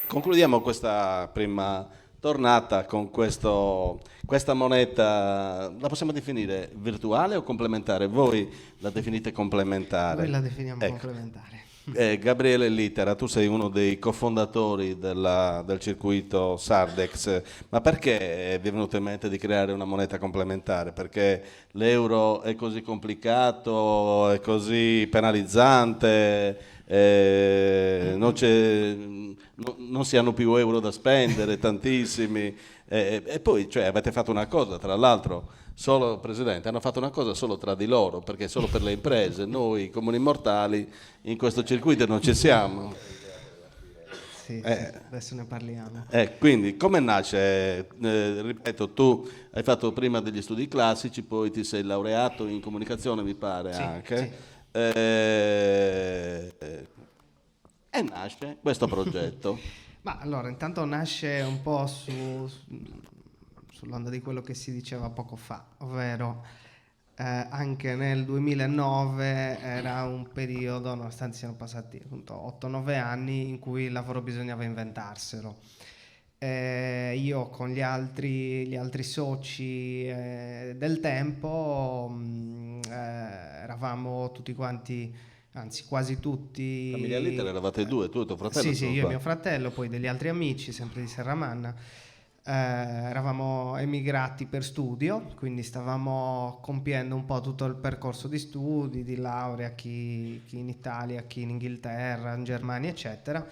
Concludiamo questa prima tornata con questa moneta, la possiamo definire virtuale o complementare? Voi la definite Noi complementare. la definiamo Ecco. complementare. Gabriele Littera, tu sei uno dei cofondatori del circuito Sardex, ma perché vi è venuto in mente di creare una moneta complementare? Perché l'euro è così complicato, è così penalizzante, non si hanno più euro da spendere, tantissimi, e poi cioè, avete fatto una cosa, tra l'altro, solo, Presidente, hanno fatto una cosa solo tra di loro, perché solo per le imprese, noi comuni mortali in questo circuito non ci siamo. Sì, sì, Eh, adesso ne parliamo. quindi come nasce? Ripeto, tu hai fatto prima degli studi classici, poi ti sei laureato in comunicazione, mi pare Sì, anche, sì. e nasce questo progetto. Ma allora, intanto nasce un po' sull'onda di quello che si diceva poco fa, ovvero anche nel 2009 era un periodo, nonostante siano passati appunto 8-9 anni, in cui il lavoro bisognava inventarselo. Io con gli altri soci del tempo eravamo tutti quanti, anzi quasi Famiglia Litter tutti, eravate due, tu e tuo fratello, sì, se sì, non io e mio sbaglio. fratello, poi degli altri amici, sempre di Serramanna, eravamo emigrati per studio, quindi stavamo compiendo un po' tutto il percorso di studi, di laurea, chi in Italia, chi in Inghilterra, in Germania, eccetera.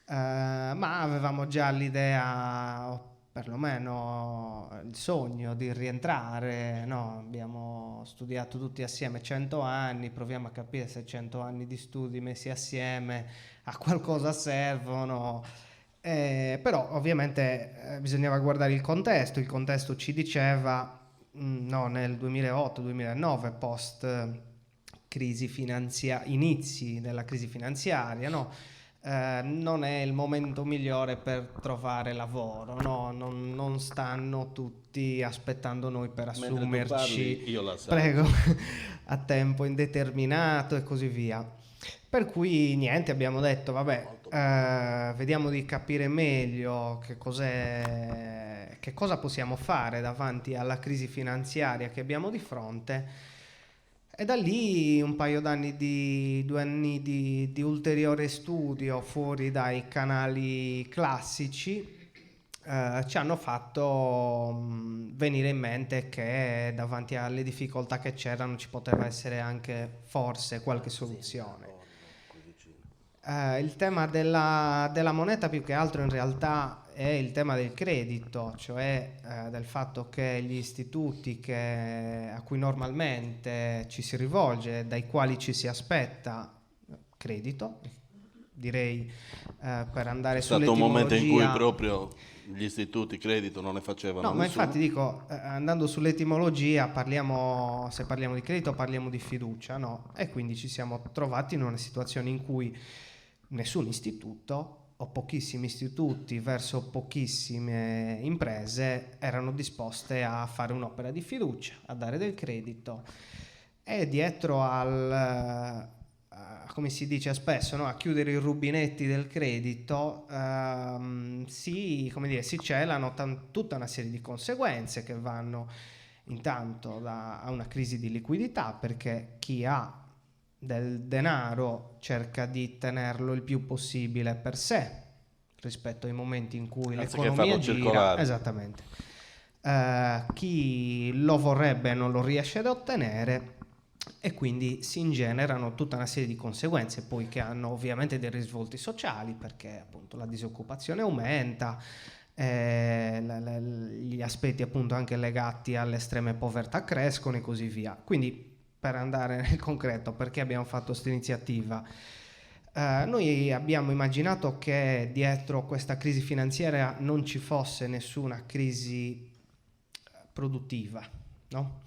Ma avevamo già l'idea, o perlomeno il sogno di rientrare, no? Abbiamo studiato tutti assieme 100 anni, proviamo a capire se 100 anni di studi messi assieme a qualcosa servono. Però ovviamente bisognava guardare il contesto ci diceva, no, nel 2008-2009, post inizi della crisi finanziaria, no? Non è il momento migliore per trovare lavoro, no? Non stanno tutti aspettando noi per Mentre tu assumerci, parli, io prego, l'assaggio. a tempo indeterminato e così via. Per cui niente, abbiamo detto, vabbè, Molto meglio. vediamo di capire meglio che cosa possiamo fare davanti alla crisi finanziaria che abbiamo di fronte. E da lì un paio d'anni 2 anni di ulteriore studio fuori dai canali classici ci hanno fatto venire in mente che davanti alle difficoltà che c'erano ci poteva essere anche forse qualche Azienda, soluzione. corno, qui vicino. Il tema della moneta più che altro in realtà è il tema del credito, cioè del fatto che gli istituti a cui normalmente ci si rivolge, dai quali ci si aspetta credito, direi per C'è andare stato un momento in cui sull'etimologia. proprio gli istituti credito non ne facevano No, ma infatti nessuno. dico, andando sull'etimologia, se parliamo di credito parliamo di fiducia, no? E quindi ci siamo trovati in una situazione in cui nessun istituto o pochissimi istituti verso pochissime imprese erano disposte a fare un'opera di fiducia, a dare del credito. E dietro come si dice spesso, no? A chiudere i rubinetti del credito come dire, si celano tutta una serie di conseguenze che vanno intanto a una crisi di liquidità, perché chi ha del denaro cerca di tenerlo il più possibile per sé rispetto ai momenti in cui Anziché l'economia farlo gira, circolare. esattamente. Chi lo vorrebbe non lo riesce ad ottenere e quindi si ingenerano tutta una serie di conseguenze poi che hanno ovviamente dei risvolti sociali, perché appunto la disoccupazione aumenta, gli aspetti appunto anche legati alle estreme povertà crescono e così via. Quindi per andare nel concreto, perché abbiamo fatto questa iniziativa? Noi abbiamo immaginato che dietro questa crisi finanziaria non ci fosse nessuna crisi produttiva, no?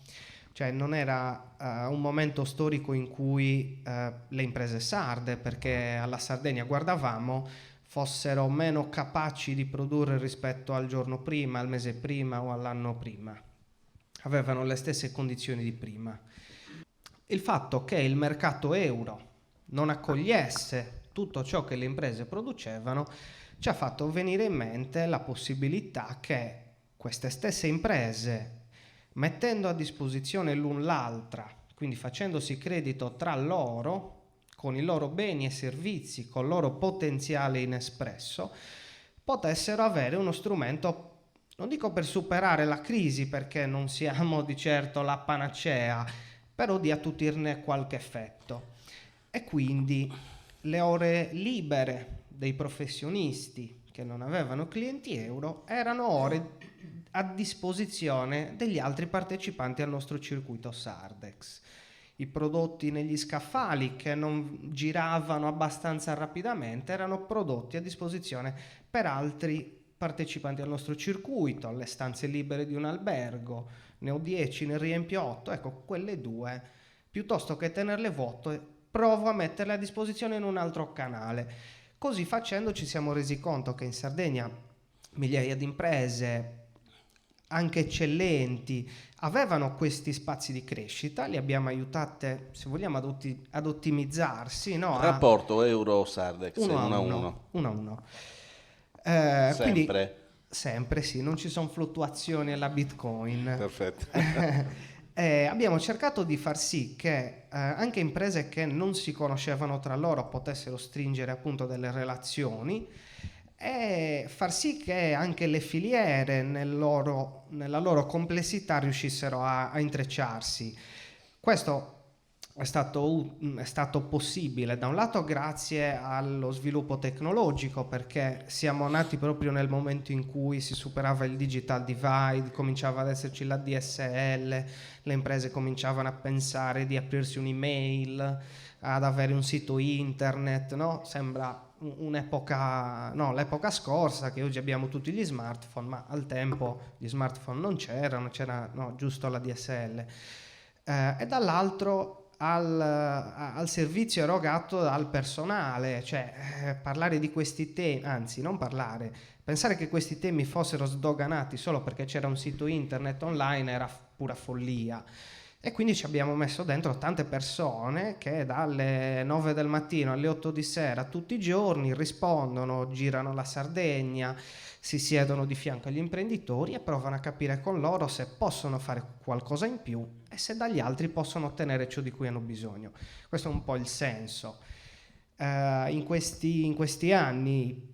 Cioè non era un momento storico in cui le imprese sarde, perché alla Sardegna guardavamo, fossero meno capaci di produrre rispetto al giorno prima, al mese prima o all'anno prima. Avevano le stesse condizioni di prima. Il fatto che il mercato euro non accogliesse tutto ciò che le imprese producevano ci ha fatto venire in mente la possibilità che queste stesse imprese, mettendo a disposizione l'un l'altra, quindi facendosi credito tra loro, con i loro beni e servizi, con il loro potenziale inespresso, potessero avere uno strumento, non dico per superare la crisi, perché non siamo di certo la panacea, però di attutirne qualche effetto. E quindi le ore libere dei professionisti che non avevano clienti euro erano ore a disposizione degli altri partecipanti al nostro circuito Sardex. I prodotti negli scaffali che non giravano abbastanza rapidamente erano prodotti a disposizione per altri partecipanti al nostro circuito, alle stanze libere di un albergo, ne ho 10, ne riempio 8, ecco, quelle due, piuttosto che tenerle vuote, provo a metterle a disposizione in un altro canale. Così facendo ci siamo resi conto che in Sardegna migliaia di imprese, anche eccellenti, avevano questi spazi di crescita, li abbiamo aiutate, se vogliamo, ad ottimizzarsi, no? A Rapporto euro-Sardex è uno a 1 a uno, 1. uno a uno. Quindi Sempre. sempre sì, non ci sono fluttuazioni alla Bitcoin. Perfetto. Abbiamo cercato di far sì che anche imprese che non si conoscevano tra loro potessero stringere appunto delle relazioni e far sì che anche le filiere nella loro complessità riuscissero a intrecciarsi. Questo è stato possibile da un lato grazie allo sviluppo tecnologico, perché siamo nati proprio nel momento in cui si superava il digital divide, cominciava ad esserci la DSL, le imprese cominciavano a pensare di aprirsi un'email, ad avere un sito internet, no? Sembra un'epoca, no, l'epoca scorsa, che oggi abbiamo tutti gli smartphone, ma al tempo gli smartphone non c'erano, c'era no, giusto la DSL. E dall'altro al servizio erogato dal personale, cioè parlare di questi temi, anzi non parlare, pensare che questi temi fossero sdoganati solo perché c'era un sito internet online era pura follia. E quindi ci abbiamo messo dentro tante persone che dalle 9 del mattino alle 8 di sera tutti i giorni rispondono, girano la Sardegna, si siedono di fianco agli imprenditori e provano a capire con loro se possono fare qualcosa in più e se dagli altri possono ottenere ciò di cui hanno bisogno. Questo è un po' il senso. In questi anni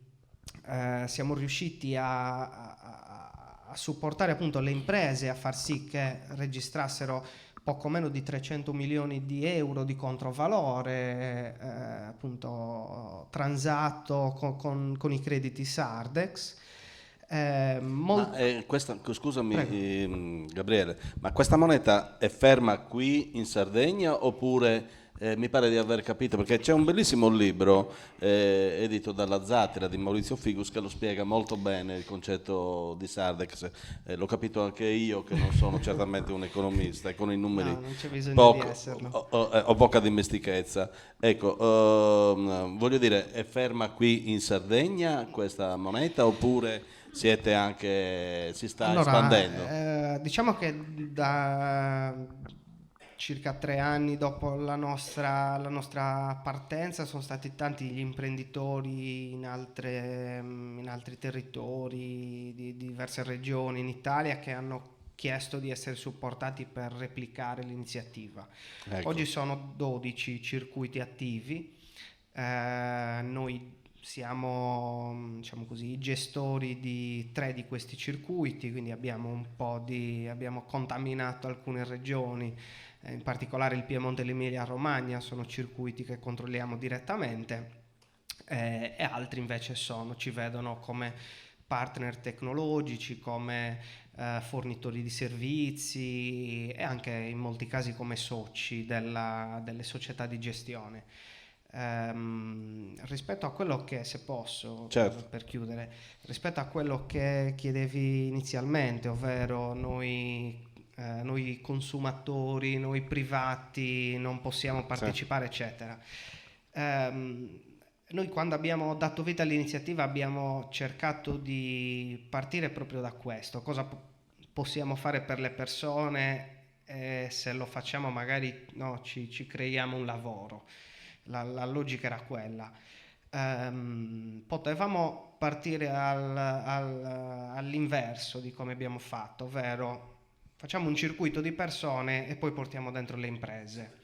siamo riusciti a supportare appunto le imprese, a far sì che registrassero poco meno di 300 milioni di euro di controvalore appunto transato con i crediti Sardex. Scusami, Prego. Gabriele, ma questa moneta è ferma qui in Sardegna oppure mi pare di aver capito, perché c'è un bellissimo libro edito dalla Zattera di Maurizio Figus che lo spiega molto bene il concetto di Sardex. L'ho capito anche io che non sono certamente un economista e con i numeri No, non c'è bisogno di esserlo. ho poca dimestichezza. Ecco, voglio dire, è ferma qui in Sardegna questa moneta oppure si sta espandendo? Allora, diciamo che da circa 3 anni dopo la nostra partenza sono stati tanti gli imprenditori in altri territori di diverse regioni in Italia che hanno chiesto di essere supportati per replicare l'iniziativa. Ecco. Oggi sono 12 circuiti attivi. Noi siamo, diciamo così, i gestori di 3 di questi circuiti, quindi abbiamo contaminato alcune regioni, in particolare il Piemonte e l'Emilia Romagna sono circuiti che controlliamo direttamente, e altri invece ci vedono come partner tecnologici, come fornitori di servizi e anche in molti casi come soci delle società di gestione. Rispetto a quello che, se posso, Certo. per chiudere, rispetto a quello che chiedevi inizialmente, ovvero noi consumatori, noi privati non possiamo Sì. partecipare, eccetera. Noi quando abbiamo dato vita all'iniziativa abbiamo cercato di partire proprio da questo, cosa possiamo fare per le persone e se lo facciamo magari no, ci creiamo un lavoro. La logica era quella. potevamo partire all'inverso di come abbiamo fatto, ovvero facciamo un circuito di persone e poi portiamo dentro le imprese.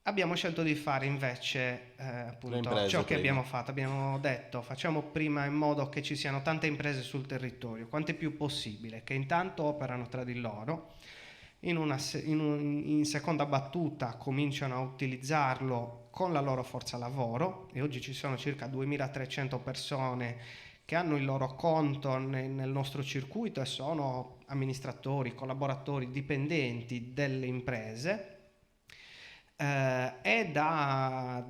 Abbiamo scelto di fare invece appunto ciò che abbiamo fatto. Abbiamo detto facciamo prima in modo che ci siano tante imprese sul territorio, quante più possibile, che intanto operano tra di loro. In seconda battuta cominciano a utilizzarlo con la loro forza lavoro, e oggi ci sono circa 2300 persone che hanno il loro conto nel nostro circuito e sono amministratori, collaboratori, dipendenti delle imprese. E da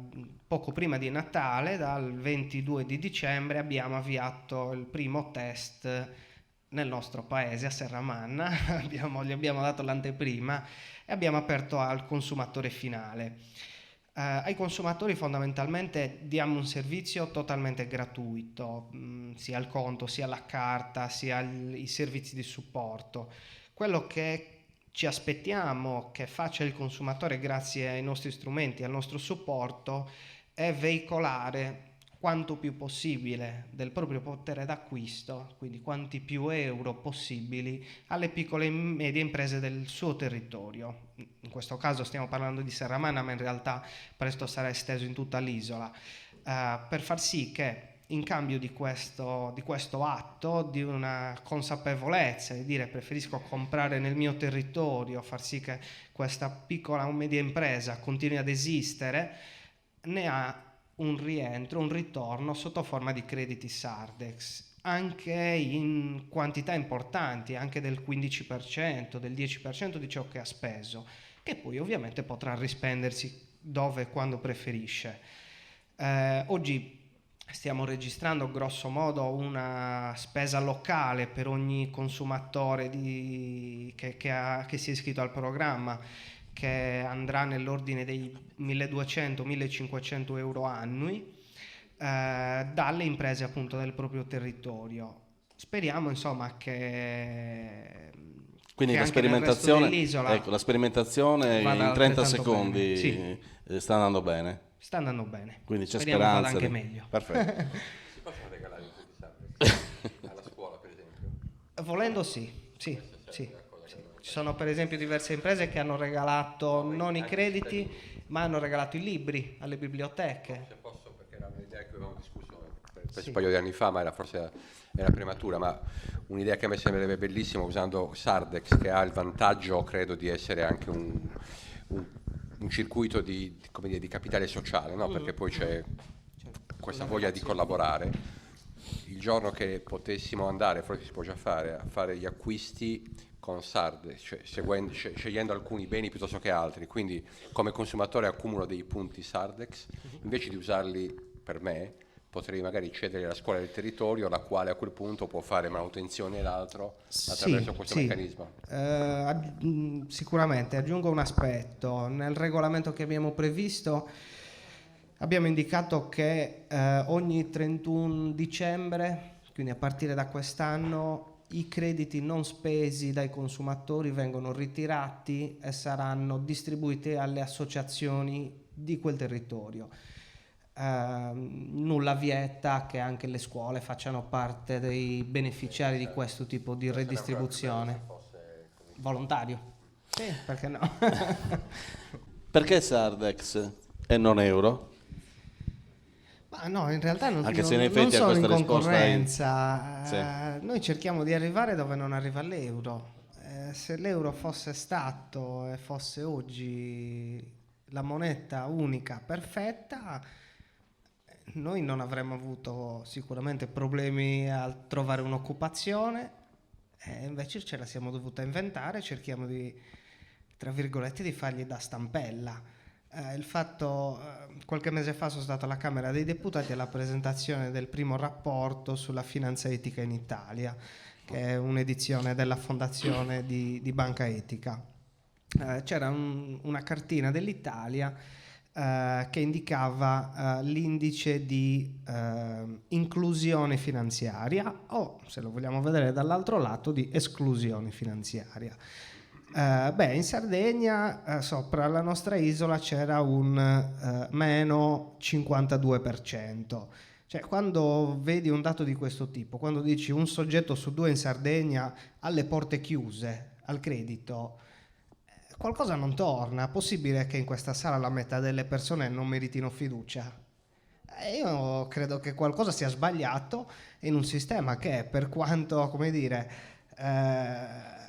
poco prima di Natale, dal 22 di dicembre, abbiamo avviato il primo test nel nostro paese, a Serramanna. Gli abbiamo dato l'anteprima e abbiamo aperto al consumatore finale. Ai consumatori fondamentalmente diamo un servizio totalmente gratuito, sia il conto, sia la carta, sia i servizi di supporto. Quello che ci aspettiamo che faccia il consumatore grazie ai nostri strumenti, al nostro supporto, è veicolare quanto più possibile del proprio potere d'acquisto, quindi quanti più euro possibili, alle piccole e medie imprese del suo territorio. In questo caso stiamo parlando di Serramanna, ma in realtà presto sarà esteso in tutta l'isola, per far sì che in cambio di questo atto, di una consapevolezza, di dire preferisco comprare nel mio territorio, far sì che questa piccola o media impresa continui ad esistere, ne ha un rientro, un ritorno sotto forma di crediti Sardex, anche in quantità importanti, anche del 15%, del 10% di ciò che ha speso, che poi ovviamente potrà rispendersi dove e quando preferisce. Oggi stiamo registrando grosso modo una spesa locale per ogni consumatore che si è iscritto al programma, che andrà nell'ordine dei 1.200-1.500 euro annui, dalle imprese appunto del proprio territorio. Speriamo insomma che quindi la sperimentazione, ecco, la sperimentazione in 30 secondi sì, sta andando bene. Sta andando bene. Quindi c'è speriamo speranza. Vada anche meglio. Perfetto. Si possono regalare un po' di Sardex alla scuola, per esempio? Volendo sì. Ci sono per esempio diverse imprese che hanno regalato non i crediti, ma hanno regalato i libri alle biblioteche. Se posso, perché era un'idea che avevamo discusso per un paio di anni fa, ma forse era prematura, ma un'idea che a me sembrerebbe bellissima, usando Sardex, che ha il vantaggio, credo, di essere anche un circuito di capitale sociale, no? Perché poi c'è questa voglia di collaborare. Il giorno che potessimo andare, forse si può già fare, a fare gli acquisti con Sardex, cioè scegliendo alcuni beni piuttosto che altri, quindi come consumatore accumulo dei punti Sardex, invece di usarli per me, potrei magari cedere alla scuola del territorio, la quale a quel punto può fare manutenzione e l'altro attraverso questo meccanismo. Sicuramente aggiungo un aspetto. Nel regolamento che abbiamo previsto abbiamo indicato che ogni 31 dicembre, quindi a partire da quest'anno, i crediti non spesi dai consumatori vengono ritirati e saranno distribuiti alle associazioni di quel territorio. Nulla vieta che anche le scuole facciano parte dei beneficiari di questo tipo di redistribuzione. Volontario? Sì, perché no? Perché Sardex e non euro? Ma no, in realtà non sono in concorrenza. Sì. Noi cerchiamo di arrivare dove non arriva l'euro. Se l'euro fosse stato e fosse oggi la moneta unica perfetta, noi non avremmo avuto sicuramente problemi a trovare un'occupazione, e invece ce la siamo dovuta inventare. Cerchiamo di, tra virgolette, di fargli da stampella. Il fatto, qualche mese fa sono stato alla Camera dei Deputati alla presentazione del primo rapporto sulla finanza etica in Italia, che è un'edizione della fondazione di Banca Etica. C'era una cartina dell'Italia che indicava l'indice di inclusione finanziaria, o, se lo vogliamo vedere dall'altro lato, di esclusione finanziaria. In Sardegna, sopra la nostra isola, c'era un meno 52%. Cioè, quando vedi un dato di questo tipo, quando dici un soggetto su due in Sardegna ha le porte chiuse al credito, qualcosa non torna. Possibile che in questa sala la metà delle persone non meritino fiducia? Io credo che qualcosa sia sbagliato in un sistema che, per quanto, come dire,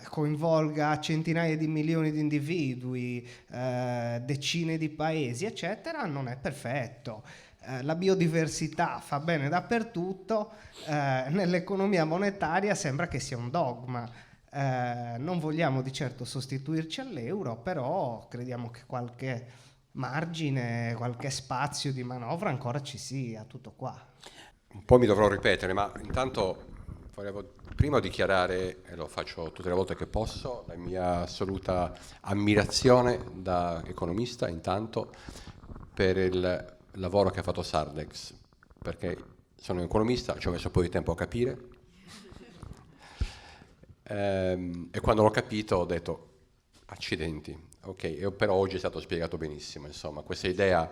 coinvolga centinaia di milioni di individui, decine di paesi, eccetera, non è perfetto. La biodiversità fa bene dappertutto, nell'economia monetaria sembra che sia un dogma. Non vogliamo di certo sostituirci all'euro, però crediamo che qualche margine, qualche spazio di manovra ancora ci sia, tutto qua. Un po' mi dovrò ripetere, ma intanto volevo prima dichiarare, e lo faccio tutte le volte che posso, la mia assoluta ammirazione da economista, intanto, per il lavoro che ha fatto Sardex, perché sono un economista, ci ho messo un po' di tempo a capire, e quando l'ho capito ho detto, accidenti, ok, però oggi è stato spiegato benissimo, insomma, questa idea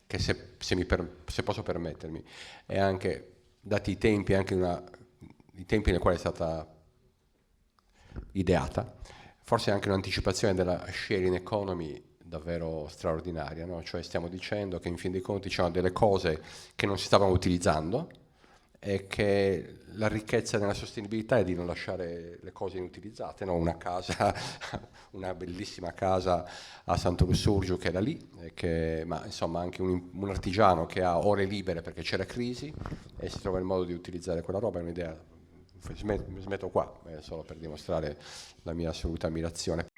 che se posso permettermi, è anche, dati i tempi, anche i tempi nei quali è stata ideata, forse anche un'anticipazione della sharing economy davvero straordinaria, no? Cioè stiamo dicendo che in fin dei conti c'erano delle cose che non si stavano utilizzando e che la ricchezza della sostenibilità è di non lasciare le cose inutilizzate, no? Una casa, una bellissima casa a Santo Lussurgiu che era lì, ma insomma anche un artigiano che ha ore libere perché c'era crisi e si trova il modo di utilizzare quella roba, è un'idea. Smetto qua, solo per dimostrare la mia assoluta ammirazione.